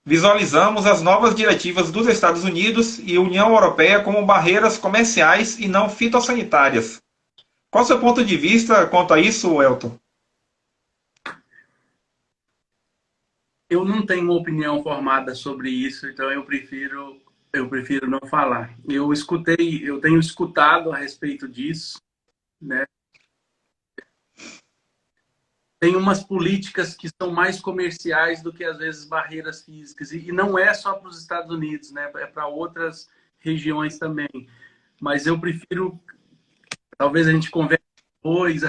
visualizamos as novas diretivas dos Estados Unidos e União Europeia como barreiras comerciais e não fitossanitárias. Qual o seu ponto de vista quanto a isso, Elton? Eu não tenho uma opinião formada sobre isso, então eu prefiro não falar. Eu tenho escutado a respeito disso, né? Tem umas políticas que são mais comerciais do que, às vezes, barreiras físicas. E não é só para os Estados Unidos, né? É para outras regiões também. Mas eu prefiro, talvez a gente converse depois,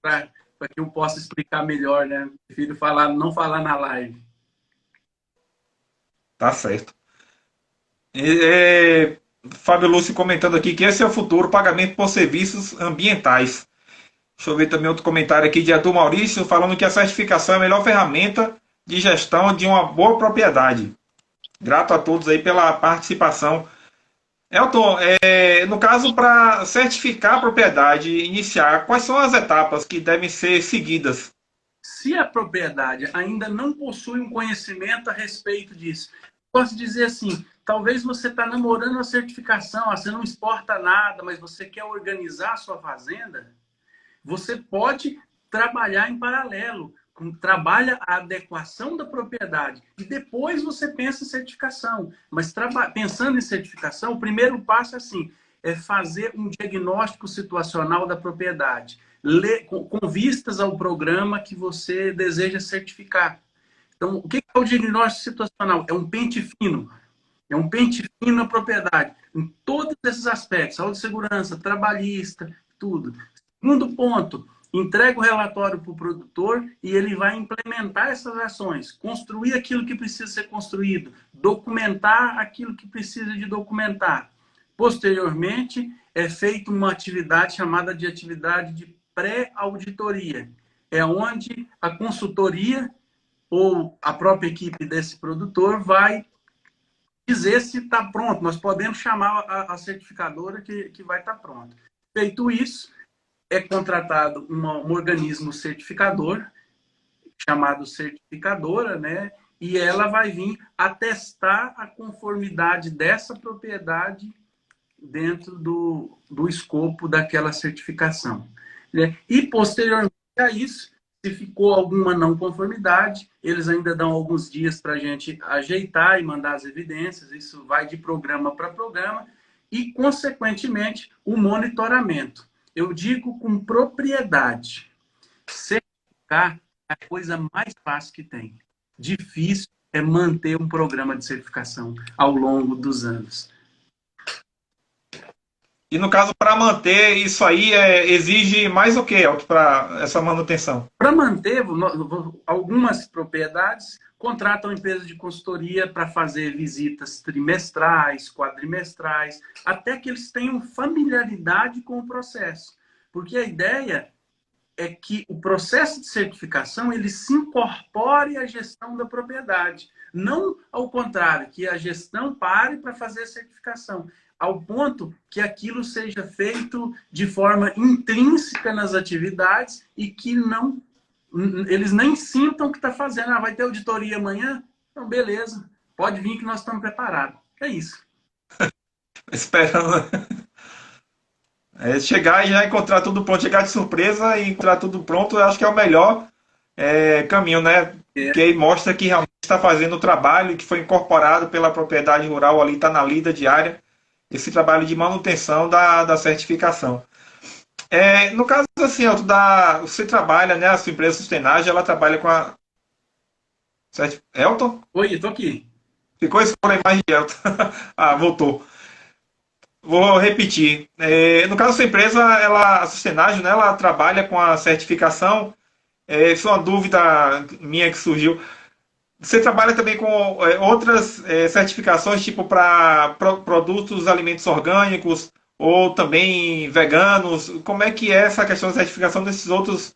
para que eu possa explicar melhor, né? Eu prefiro não falar na live. Tá certo. Fábio Lúcio comentando aqui que esse é o futuro, pagamento por serviços ambientais. Deixa eu ver também outro comentário aqui de Arthur Maurício, falando que a certificação é a melhor ferramenta de gestão de uma boa propriedade. Grato a todos aí pela participação. Elton, no caso, para certificar a propriedade iniciar, quais são as etapas que devem ser seguidas? Se a propriedade ainda não possui um conhecimento a respeito disso, posso dizer assim, talvez você está namorando a certificação, você não exporta nada, mas você quer organizar a sua fazenda, você pode trabalhar em paralelo. Trabalha a adequação da propriedade e depois você pensa em certificação. Mas pensando em certificação, o primeiro passo é fazer um diagnóstico situacional da propriedade, com vistas ao programa que você deseja certificar. Então, o que é o diagnóstico situacional? É um pente fino. É um pente fino na propriedade, em todos esses aspectos, saúde, segurança, trabalhista, tudo. Segundo ponto, entrega o relatório para o produtor e ele vai implementar essas ações, construir aquilo que precisa ser construído, documentar aquilo que precisa de documentar. Posteriormente, é feita uma atividade chamada de atividade de pré-auditoria. É onde a consultoria ou a própria equipe desse produtor vai dizer se está pronto. Nós podemos chamar a certificadora que vai estar pronta. Feito isso, é contratado um organismo certificador, chamado certificadora, né? E ela vai vir atestar a conformidade dessa propriedade dentro do escopo daquela certificação. Né? E, posteriormente a isso, Se ficou alguma não conformidade, eles ainda dão alguns dias para a gente ajeitar e mandar as evidências. Isso vai de programa para programa. E, consequentemente, o monitoramento. Eu digo com propriedade. Certificar é a coisa mais fácil que tem. Difícil é manter um programa de certificação ao longo dos anos. E no caso, para manter isso aí, exige mais o que, Elton, para essa manutenção? Para manter, algumas propriedades contratam empresas de consultoria para fazer visitas trimestrais, quadrimestrais, até que eles tenham familiaridade com o processo. Porque a ideia é que o processo de certificação ele se incorpore à gestão da propriedade. Não ao contrário, que a gestão pare para fazer a certificação, ao ponto que aquilo seja feito de forma intrínseca nas atividades e que não eles nem sintam que está fazendo. Ah, vai ter auditoria amanhã? Então, beleza. Pode vir que nós estamos preparados. É isso. Esperando. Chegar e já encontrar tudo pronto, chegar de surpresa e encontrar tudo pronto, eu acho que é o melhor caminho, né? Que aí mostra que realmente está fazendo o trabalho que foi incorporado pela propriedade rural ali, está na lida diária, esse trabalho de manutenção da certificação. No caso, assim, Elton, você trabalha, né? A sua empresa Sustenagem, ela trabalha com a. Elton? Oi, estou aqui. Ficou escuro a imagem de Elton. Ah, voltou. Vou repetir. No caso, a sua empresa, a Sustenagem, né, ela trabalha com a certificação. Isso é uma dúvida minha que surgiu. Você trabalha também com outras certificações, tipo para produtos, alimentos orgânicos, ou também veganos? Como é que é essa questão da certificação desses outros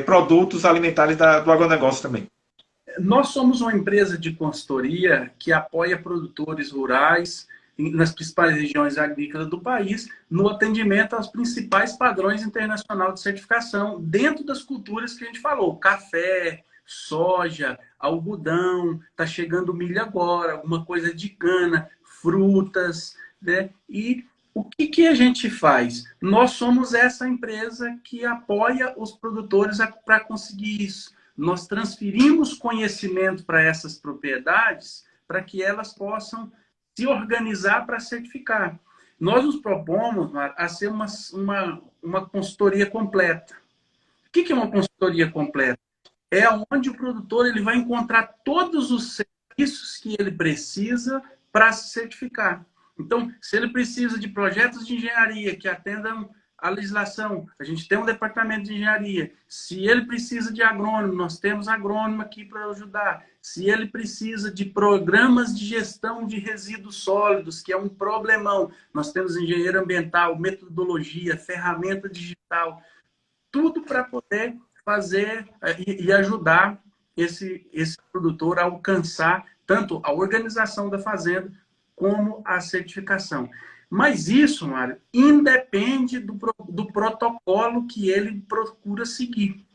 produtos alimentares do agronegócio também? Nós somos uma empresa de consultoria que apoia produtores rurais nas principais regiões agrícolas do país no atendimento aos principais padrões internacionais de certificação dentro das culturas que a gente falou: café, soja, algodão, está chegando milho agora, alguma coisa de cana, frutas, né? E o que a gente faz? Nós somos essa empresa que apoia os produtores para conseguir isso. Nós transferimos conhecimento para essas propriedades para que elas possam se organizar para certificar. Nós nos propomos a ser uma consultoria completa. O que é uma consultoria completa? É onde o produtor ele vai encontrar todos os serviços que ele precisa para se certificar. Então, se ele precisa de projetos de engenharia que atendam a legislação, a gente tem um departamento de engenharia. Se ele precisa de agrônomo, nós temos agrônomo aqui para ajudar. Se ele precisa de programas de gestão de resíduos sólidos, que é um problemão, nós temos engenheiro ambiental, metodologia, ferramenta digital, tudo para poder fazer e ajudar esse produtor a alcançar tanto a organização da fazenda como a certificação. Mas isso, Mário, independe do protocolo que ele procura seguir.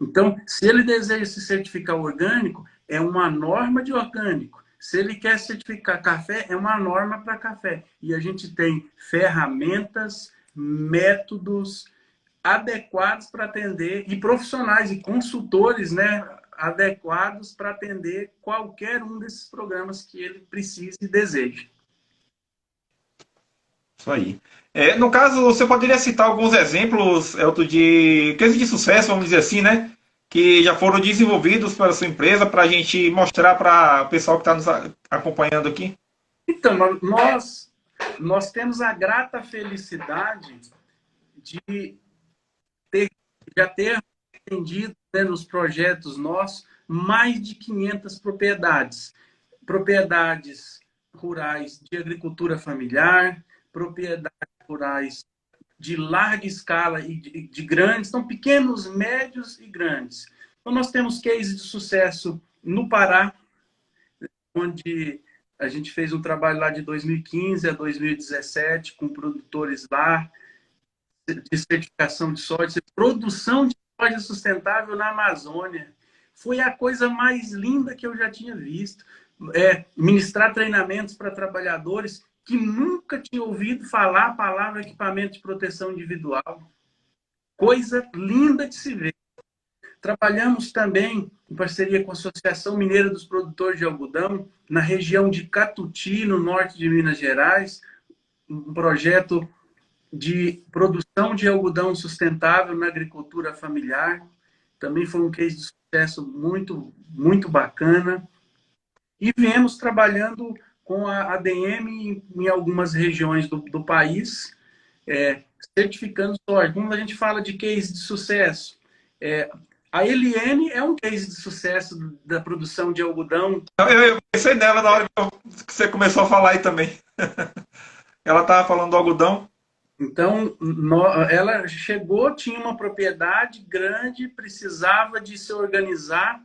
Então, se ele deseja se certificar orgânico, é uma norma de orgânico. Se ele quer certificar café, é uma norma para café. E a gente tem ferramentas, métodos adequados para atender, e profissionais e consultores, né, adequados para atender qualquer um desses programas que ele precise e deseje. Isso aí. No caso, você poderia citar alguns exemplos, Elton, de cases de sucesso, vamos dizer assim, né? Que já foram desenvolvidos pela sua empresa para a gente mostrar para o pessoal que está nos acompanhando aqui? Então, nós temos a grata felicidade de já ter atendido, né, nos projetos nossos mais de 500 propriedades. Propriedades rurais de agricultura familiar, propriedades rurais de larga escala e de grandes, então pequenos, médios e grandes. Então nós temos cases de sucesso no Pará, onde a gente fez um trabalho lá de 2015 a 2017 com produtores lá, de certificação de soja, produção de soja sustentável na Amazônia. Foi a coisa mais linda que eu já tinha visto. Ministrar treinamentos para trabalhadores que nunca tinham ouvido falar a palavra equipamento de proteção individual. Coisa linda de se ver. Trabalhamos também em parceria com a Associação Mineira dos Produtores de Algodão, na região de Catuti, no norte de Minas Gerais, um projeto de produção de algodão sustentável na agricultura familiar. Também foi um case de sucesso muito, muito bacana. E viemos trabalhando com a ADM em algumas regiões do país, certificando soja. Quando a gente fala de case de sucesso, a Eliane é um case de sucesso da produção de algodão. Eu pensei nela na hora que você começou a falar aí também. Ela estava falando do algodão. Então, ela chegou, tinha uma propriedade grande, precisava de se organizar,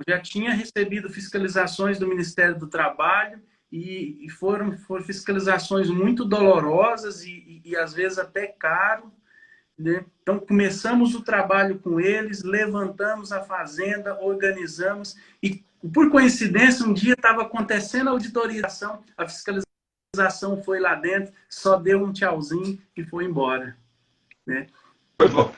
já tinha recebido fiscalizações do Ministério do Trabalho e foram fiscalizações muito dolorosas e às vezes até caro, né? Então, começamos o trabalho com eles, levantamos a fazenda, organizamos e, por coincidência, um dia estava acontecendo a auditorização, a fiscalização foi lá dentro, só deu um tchauzinho e foi embora, né? Foi bom.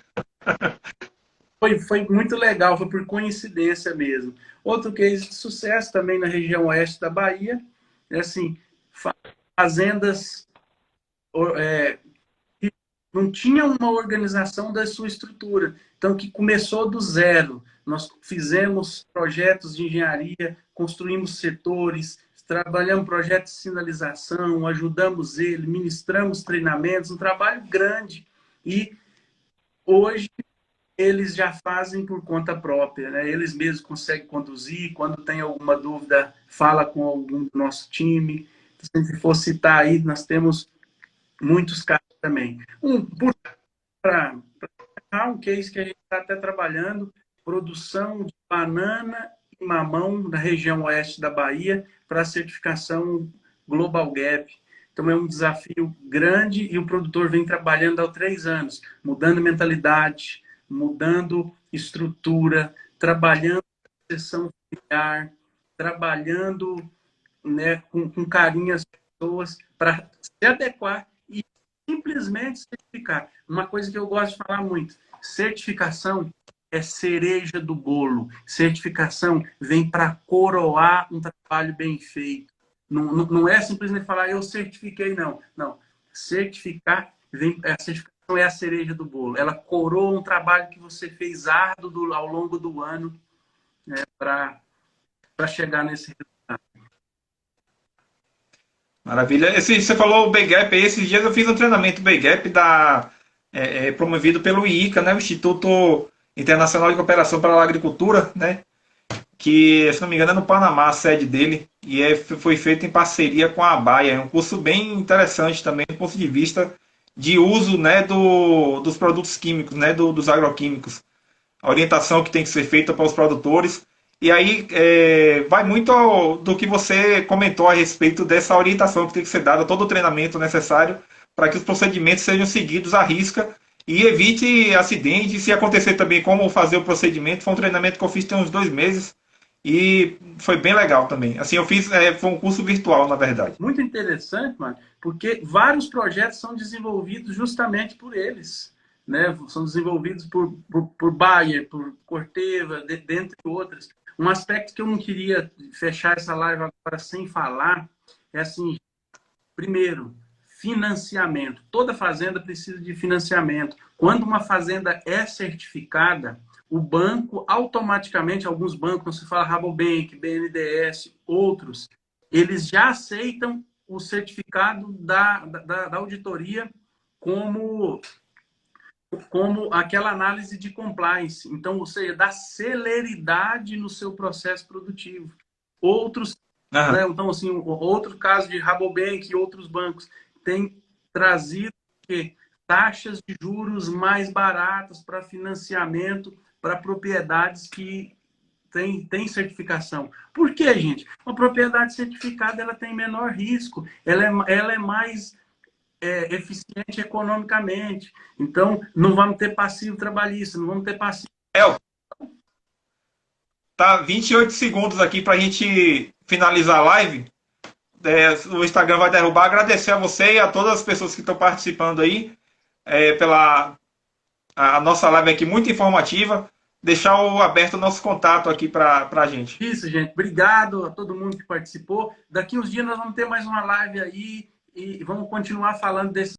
Foi muito legal, foi por coincidência mesmo. Outro case de sucesso também na região oeste da Bahia, assim, fazendas que não tinham uma organização da sua estrutura, então que começou do zero. Nós fizemos projetos de engenharia, construímos setores, trabalhamos projetos de sinalização, ajudamos ele, ministramos treinamentos, um trabalho grande. E hoje eles já fazem por conta própria, né? Eles mesmos conseguem conduzir, quando tem alguma dúvida, fala com algum do nosso time. Se for citar aí, nós temos muitos casos também. Para um case que a gente está até trabalhando, produção de banana e mamão na região oeste da Bahia para a certificação Global Gap. Então, é um desafio grande e o produtor vem trabalhando há 3 anos, mudando mentalidade, mudando estrutura, trabalhando a sessão familiar, trabalhando, né, com carinho as pessoas para se adequar e simplesmente certificar. Uma coisa que eu gosto de falar muito, certificação é cereja do bolo. Certificação vem para coroar um trabalho bem feito. Não é simplesmente falar, eu certifiquei, não. Não. Certificar, a certificação é a cereja do bolo. Ela coroa um trabalho que você fez árduo ao longo do ano, né, para chegar nesse resultado. Maravilha. Você falou o Bay Gap, esses dias eu fiz um treinamento Bay Gap promovido pelo IICA, né, o Instituto Internacional de Cooperação para a Agricultura, né, que, se não me engano, é no Panamá, a sede dele, e foi feito em parceria com a ABAIA. É um curso bem interessante também, do ponto de vista de uso, né, dos produtos químicos, né, dos agroquímicos. A orientação que tem que ser feita para os produtores. E aí vai muito do que você comentou a respeito dessa orientação que tem que ser dada, todo o treinamento necessário para que os procedimentos sejam seguidos à risca e evite acidentes. Se acontecer também como fazer o procedimento, foi um treinamento que eu fiz tem uns 2 meses e foi bem legal também. Assim, eu fiz, foi um curso virtual, na verdade. Muito interessante, mano, porque vários projetos são desenvolvidos justamente por eles, né? São desenvolvidos por Bayer, por Corteva, dentre outras. Um aspecto que eu não queria fechar essa live agora sem falar é assim, primeiro, financiamento. Toda fazenda precisa de financiamento. Quando uma fazenda é certificada, o banco automaticamente, alguns bancos, se fala Rabobank, BNDES, outros, eles já aceitam o certificado da auditoria como aquela análise de compliance. Então, ou seja, dá celeridade no seu processo produtivo. Outros, né, então, assim, outro caso de Rabobank e outros bancos têm trazido taxas de juros mais baratas para financiamento para propriedades que têm certificação. Por quê, gente? Uma propriedade certificada ela tem menor risco, ela é mais eficiente economicamente. Então, não vamos ter passivo trabalhista, não vamos ter passivo. Tá 28 segundos aqui para a gente finalizar a live. O Instagram vai derrubar. Agradecer a você e a todas as pessoas que estão participando aí a nossa live aqui muito informativa, deixar aberto o nosso contato aqui para a gente. Isso, gente. Obrigado a todo mundo que participou. Daqui uns dias nós vamos ter mais uma live aí e vamos continuar falando desses